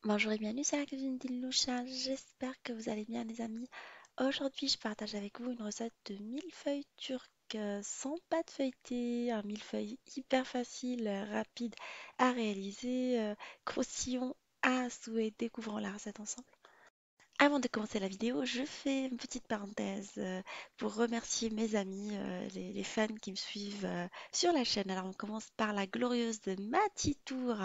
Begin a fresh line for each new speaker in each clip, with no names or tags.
Bonjour et bienvenue sur la cuisine d'Iloucha, j'espère que vous allez bien les amis. Aujourd'hui je partage avec vous une recette de millefeuille turc sans pâte feuilletée, un millefeuille hyper facile, rapide à réaliser, croustillant à souhait, découvrons la recette ensemble. Avant de commencer la vidéo, je fais une petite parenthèse pour remercier mes amis, les fans qui me suivent sur la chaîne. Alors on commence par la glorieuse de Matitour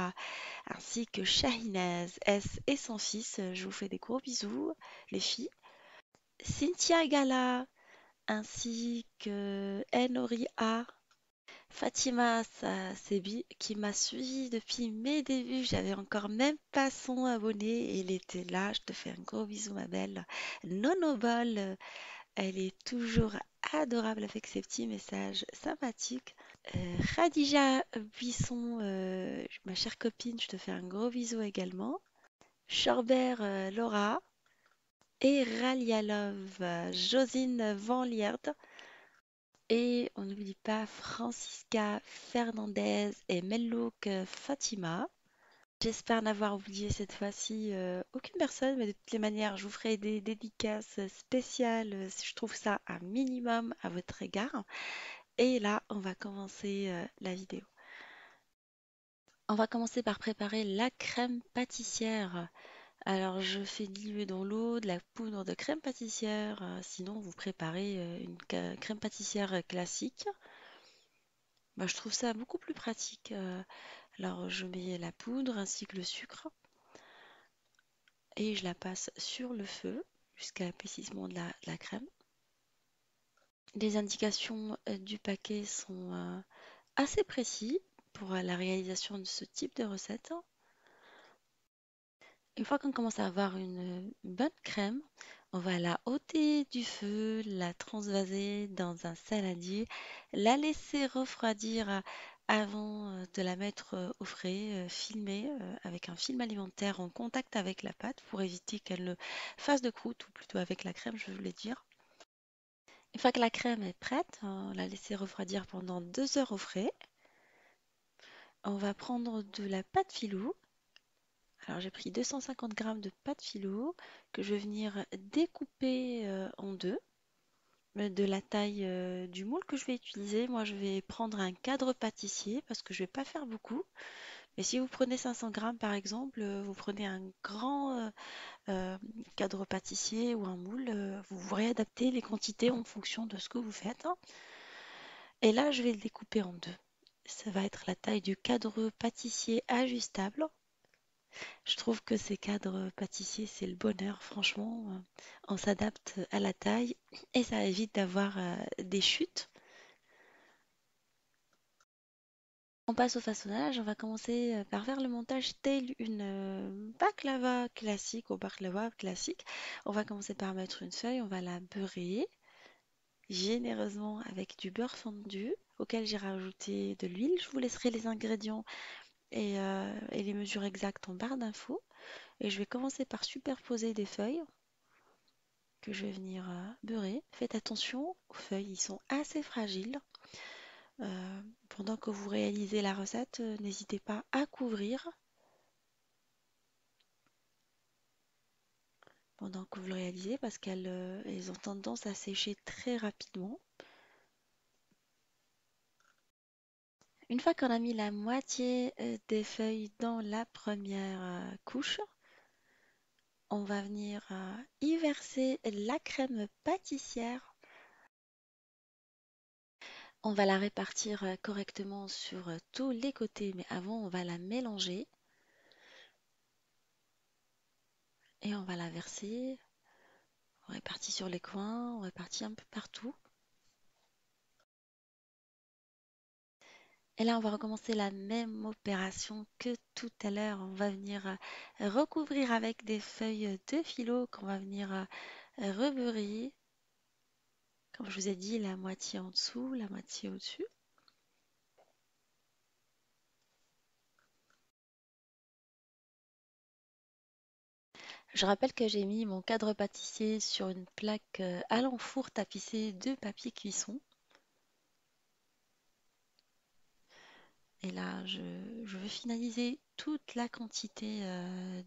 ainsi que Shahinaz S et son fils. Je vous fais des gros bisous, les filles. Cynthia Gala ainsi que Enori A. Fatima Sebi qui m'a suivi depuis mes débuts. J'avais encore même pas son abonné et il était là. Je te fais un gros bisou, ma belle. Nonobol, elle est toujours adorable avec ses petits messages sympathiques. Khadija Buisson, ma chère copine, je te fais un gros bisou également. Shorbert Laura et Ralialov Josine Van Liert. Et on n'oublie pas Francisca Fernandez et Mellouk Fatima. J'espère n'avoir oublié cette fois-ci aucune personne, mais de toutes les manières, je vous ferai des dédicaces spéciales si je trouve ça un minimum à votre égard. Et là, on va commencer la vidéo. On va commencer par préparer la crème pâtissière. Alors, je fais diluer dans l'eau de la poudre de crème pâtissière. Sinon, vous préparez une crème pâtissière classique. Bah, je trouve ça beaucoup plus pratique. Alors, je mets la poudre ainsi que le sucre et je la passe sur le feu jusqu'à l'épaississement de la crème. Les indications du paquet sont assez précis pour la réalisation de ce type de recette. Une fois qu'on commence à avoir une bonne crème, on va la ôter du feu, la transvaser dans un saladier, la laisser refroidir avant de la mettre au frais, filmer avec un film alimentaire en contact avec la pâte pour éviter qu'elle ne fasse de croûte, ou plutôt avec la crème, je voulais dire. Une fois que la crème est prête, on la laisser refroidir pendant 2 heures au frais. On va prendre de la pâte filou. Alors j'ai pris 250 grammes de pâte philo que je vais venir découper en deux, de la taille du moule que je vais utiliser. Moi je vais prendre un cadre pâtissier parce que je vais pas faire beaucoup. Mais si vous prenez 500 grammes par exemple, vous prenez un grand euh, cadre pâtissier ou un moule, vous réadaptez les quantités en fonction de ce que vous faites, hein. Et là je vais le découper en deux. Ça va être la taille du cadre pâtissier ajustable. Je trouve que ces cadres pâtissiers, c'est le bonheur, franchement. On s'adapte à la taille et ça évite d'avoir des chutes. On passe au façonnage. On va commencer par faire le montage tel une baklava classique ou baklava classique. On va commencer par mettre une feuille, on va la beurrer généreusement avec du beurre fondu auquel j'ai rajouté de l'huile. Je vous laisserai les ingrédients et les mesures exactes en barre d'infos. Et je vais commencer par superposer des feuilles que je vais venir beurrer. Faites attention aux feuilles, ils sont assez fragiles. Pendant que vous réalisez la recette, n'hésitez pas à couvrir pendant que vous le réalisez parce qu'elles elles ont tendance à sécher très rapidement. Une fois qu'on a mis la moitié des feuilles dans la première couche, on va venir y verser la crème pâtissière. On va la répartir correctement sur tous les côtés, mais avant on va la mélanger et on va la verser. On répartit sur les coins, on répartit un peu partout. Et là, on va recommencer la même opération que tout à l'heure. On va venir recouvrir avec des feuilles de philo qu'on va venir rebeurrer. Comme je vous ai dit, la moitié en dessous, la moitié au-dessus. Je rappelle que j'ai mis mon cadre pâtissier sur une plaque à l'enfour tapissée de papier cuisson. Et là, je veux finaliser toute la quantité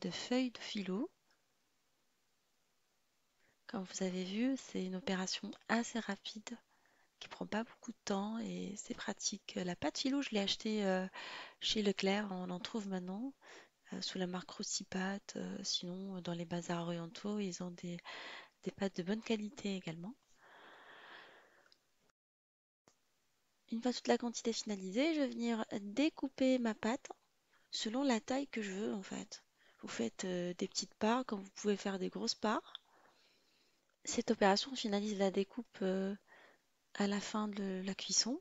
de feuilles de philo. Comme vous avez vu, c'est une opération assez rapide qui prend pas beaucoup de temps et c'est pratique. La pâte philo, je l'ai achetée chez Leclerc, on en trouve maintenant sous la marque Crucipat. Sinon, dans les bazars orientaux, ils ont des pâtes de bonne qualité également. Une fois toute la quantité finalisée, je vais venir découper ma pâte selon la taille que je veux en fait. Vous faites des petites parts comme vous pouvez faire des grosses parts. Cette opération finalise la découpe à la fin de la cuisson.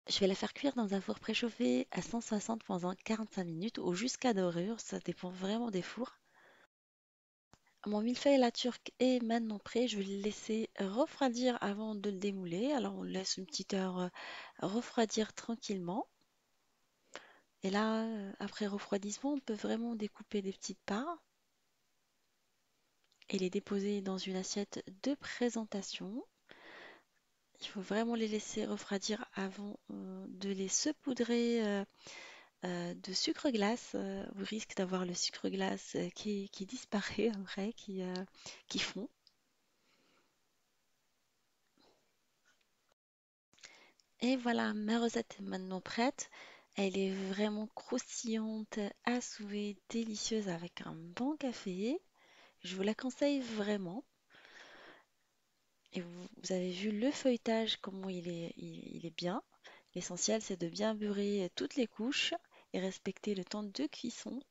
Je vais la faire cuire dans un four préchauffé à 160 pendant 45 minutes ou jusqu'à dorure, ça dépend vraiment des fours. Mon millefeuille à la turque est maintenant prêt, je vais le laisser refroidir avant de le démouler. Alors on le laisse une petite heure refroidir tranquillement. Et là, après refroidissement, on peut vraiment découper des petites parts et les déposer dans une assiette de présentation. Il faut vraiment les laisser refroidir avant de les saupoudrer de sucre glace. Vous risquez d'avoir le sucre glace qui disparaît après, qui fond. Et voilà, ma recette est maintenant prête. Elle est vraiment croustillante, à souhait, délicieuse avec un bon café. Je vous la conseille vraiment. Et vous avez vu le feuilletage, comment il est bien. L'essentiel, c'est de bien beurrer toutes les couches et respecter le temps de cuisson.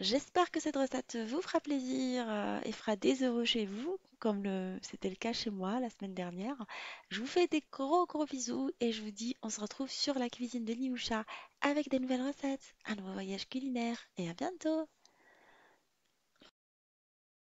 J'espère que cette recette vous fera plaisir et fera des heureux chez vous, comme c'était le cas chez moi la semaine dernière. Je vous fais des gros gros bisous et je vous dis on se retrouve sur la cuisine de Nioucha avec des nouvelles recettes, un nouveau voyage culinaire et à bientôt!